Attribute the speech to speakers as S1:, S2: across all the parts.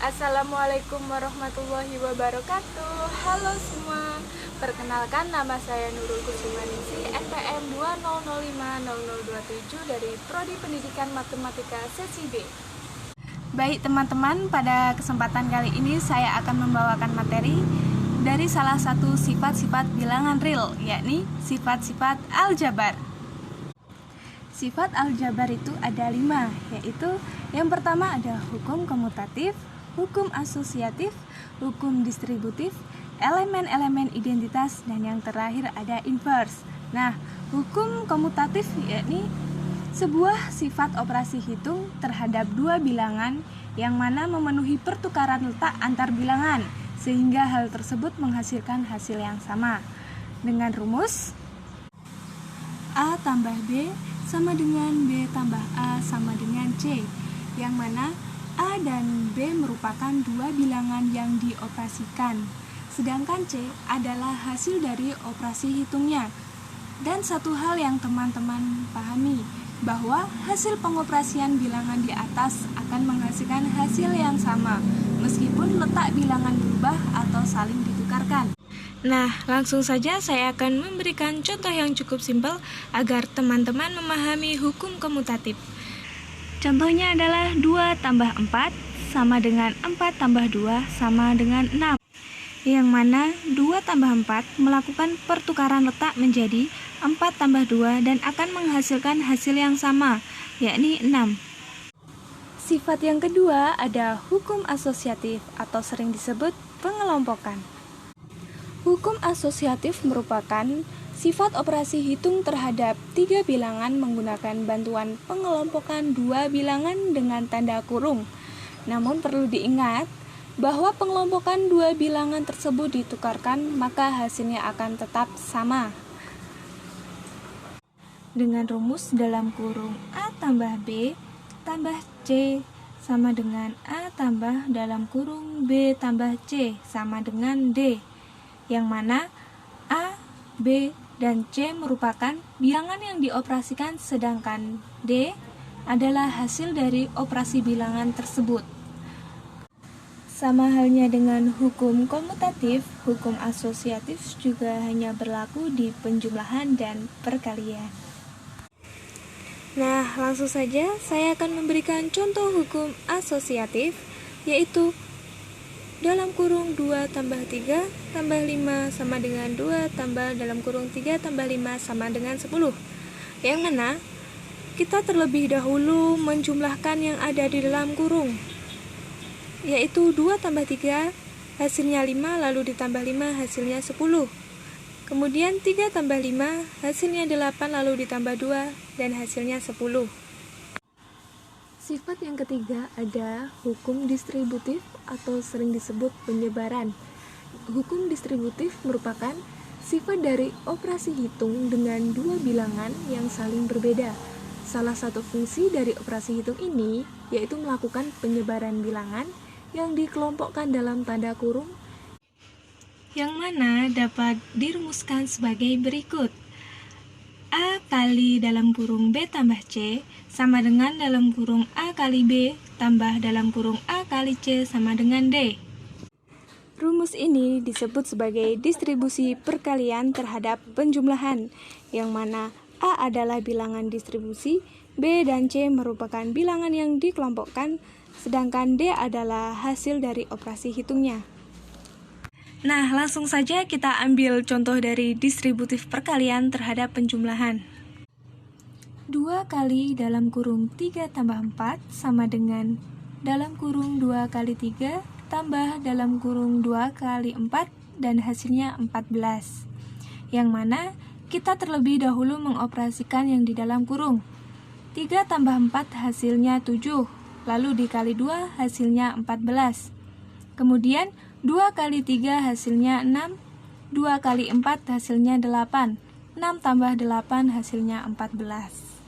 S1: Assalamualaikum warahmatullahi wabarakatuh. Halo semua, perkenalkan nama saya Nurul Kusumaningsih, NPM 20050027 dari Prodi Pendidikan Matematika Sesi B. Baik teman-teman, pada kesempatan kali ini saya akan membawakan materi dari salah satu sifat-sifat bilangan real, yakni sifat-sifat aljabar. Sifat aljabar itu ada 5, yaitu yang pertama ada hukum komutatif, hukum asosiatif, hukum distributif, elemen-elemen identitas, dan yang terakhir ada inverse. Nah, hukum komutatif yakni sebuah sifat operasi hitung terhadap dua bilangan yang mana memenuhi pertukaran letak antar bilangan, sehingga hal tersebut menghasilkan hasil yang sama. Dengan rumus A tambah B sama dengan B tambah A sama dengan C, yang mana A dan B merupakan dua bilangan yang dioperasikan, sedangkan C adalah hasil dari operasi hitungnya. Dan satu hal yang teman-teman pahami, bahwa hasil pengoperasian bilangan di atas akan menghasilkan hasil yang sama, meskipun letak bilangan berubah atau saling ditukarkan. Nah, langsung saja saya akan memberikan contoh yang cukup simpel agar teman-teman memahami hukum komutatif. Contohnya adalah 2 tambah 4 sama dengan 4 tambah 2 sama dengan 6. Yang mana 2 tambah 4 melakukan pertukaran letak menjadi 4 tambah 2 dan akan menghasilkan hasil yang sama, yakni 6. Sifat yang kedua ada hukum asosiatif atau sering disebut pengelompokan. Hukum asosiatif merupakan sifat operasi hitung terhadap tiga bilangan menggunakan bantuan pengelompokan dua bilangan dengan tanda kurung. Namun perlu diingat bahwa pengelompokan dua bilangan tersebut ditukarkan, maka hasilnya akan tetap sama. Dengan rumus dalam kurung A tambah B tambah C sama dengan A tambah dalam kurung B tambah C sama dengan D, yang mana A, B, dan C merupakan bilangan yang dioperasikan, sedangkan D adalah hasil dari operasi bilangan tersebut. Sama halnya dengan hukum komutatif, hukum asosiatif juga hanya berlaku di penjumlahan dan perkalian. Nah, langsung saja saya akan memberikan contoh hukum asosiatif, yaitu dalam kurung 2 tambah 3 tambah 5 sama dengan 2 tambah dalam kurung 3 tambah 5 sama dengan 10. Yang mana kita terlebih dahulu menjumlahkan yang ada di dalam kurung, yaitu 2 tambah 3 hasilnya 5, lalu ditambah 5 hasilnya 10. Kemudian 3 tambah 5 hasilnya 8, lalu ditambah 2 dan hasilnya 10. Sifat yang ketiga ada hukum distributif atau sering disebut penyebaran. Hukum distributif merupakan sifat dari operasi hitung dengan dua bilangan yang saling berbeda. Salah satu fungsi dari operasi hitung ini yaitu melakukan penyebaran bilangan yang dikelompokkan dalam tanda kurung, yang mana dapat dirumuskan sebagai berikut. A kali dalam kurung B tambah C sama dengan dalam kurung A kali B tambah dalam kurung A kali C sama dengan D. Rumus ini disebut sebagai distribusi perkalian terhadap penjumlahan, yang mana A adalah bilangan distribusi, B dan C merupakan bilangan yang dikelompokkan, sedangkan D adalah hasil dari operasi hitungnya. Nah, langsung saja kita ambil contoh dari distributif perkalian terhadap penjumlahan. 2 kali dalam kurung 3 tambah 4 sama dengan dalam kurung 2 kali 3 tambah dalam kurung 2 kali 4 dan hasilnya 14. Yang mana kita terlebih dahulu mengoperasikan yang di dalam kurung. 3 tambah 4 hasilnya 7, lalu dikali 2 hasilnya 14. Kemudian 2 kali 3 hasilnya 6, 2 kali 4 hasilnya 8, 6 tambah 8 hasilnya 14.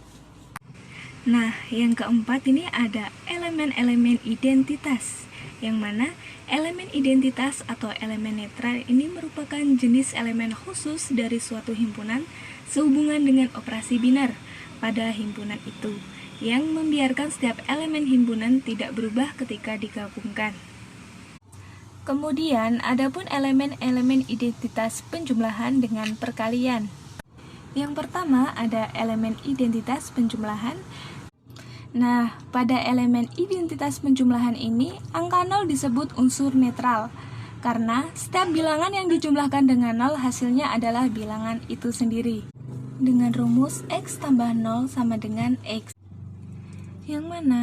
S1: Nah, yang keempat ini ada elemen-elemen identitas, yang mana elemen identitas atau elemen netral ini merupakan jenis elemen khusus dari suatu himpunan sehubungan dengan operasi biner pada himpunan itu, yang membiarkan setiap elemen himpunan tidak berubah ketika digabungkan. Kemudian, adapun elemen-elemen identitas penjumlahan dengan perkalian. Yang pertama ada elemen identitas penjumlahan. Nah, pada elemen identitas penjumlahan ini, angka 0 disebut unsur netral, karena setiap bilangan yang dijumlahkan dengan 0 hasilnya adalah bilangan itu sendiri. Dengan rumus X tambah 0 sama dengan X. Yang mana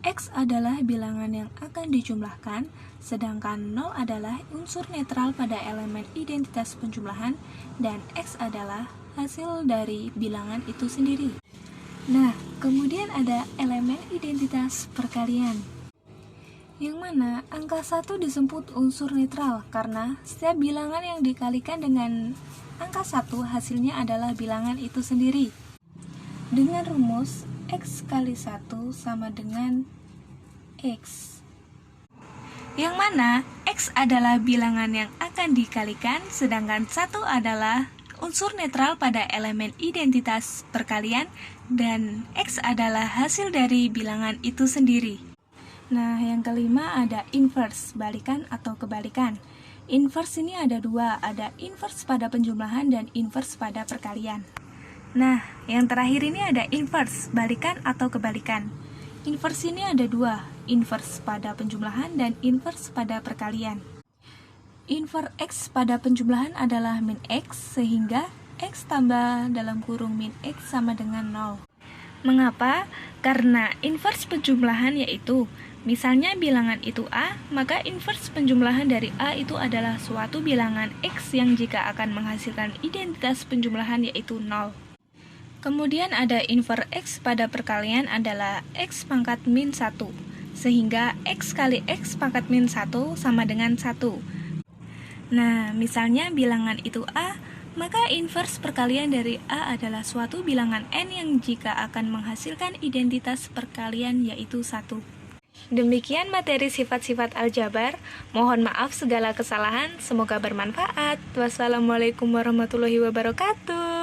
S1: X adalah bilangan yang akan dijumlahkan, sedangkan 0 adalah unsur netral pada elemen identitas penjumlahan, dan X adalah hasil dari bilangan itu sendiri. Nah, kemudian ada elemen identitas perkalian, yang mana angka 1 disebut unsur netral karena setiap bilangan yang dikalikan dengan angka 1 hasilnya adalah bilangan itu sendiri. Dengan rumus X kali 1 sama dengan X. Yang mana X adalah bilangan yang akan dikalikan, sedangkan 1 adalah unsur netral pada elemen identitas perkalian, dan X adalah hasil dari bilangan itu sendiri. Nah, yang kelima ada inverse, balikan atau kebalikan. Inverse ini ada dua, ada inverse pada penjumlahan dan inverse pada perkalian. Nah, yang terakhir ini ada inverse, balikan atau kebalikan. Inverse ini ada dua, inverse pada penjumlahan dan inverse pada perkalian. Inverse X pada penjumlahan adalah min X, sehingga X tambah dalam kurung min X sama dengan 0. Mengapa? Karena inverse penjumlahan yaitu, misalnya bilangan itu A, maka inverse penjumlahan dari A itu adalah suatu bilangan X yang jika akan menghasilkan identitas penjumlahan yaitu 0. Kemudian ada inverse X pada perkalian adalah X pangkat min 1, sehingga X kali X pangkat min 1 sama dengan 1. Nah, misalnya bilangan itu A, maka inverse perkalian dari A adalah suatu bilangan N yang jika akan menghasilkan identitas perkalian yaitu 1. Demikian materi sifat-sifat aljabar. Mohon maaf segala kesalahan, semoga bermanfaat. Wassalamualaikum warahmatullahi wabarakatuh.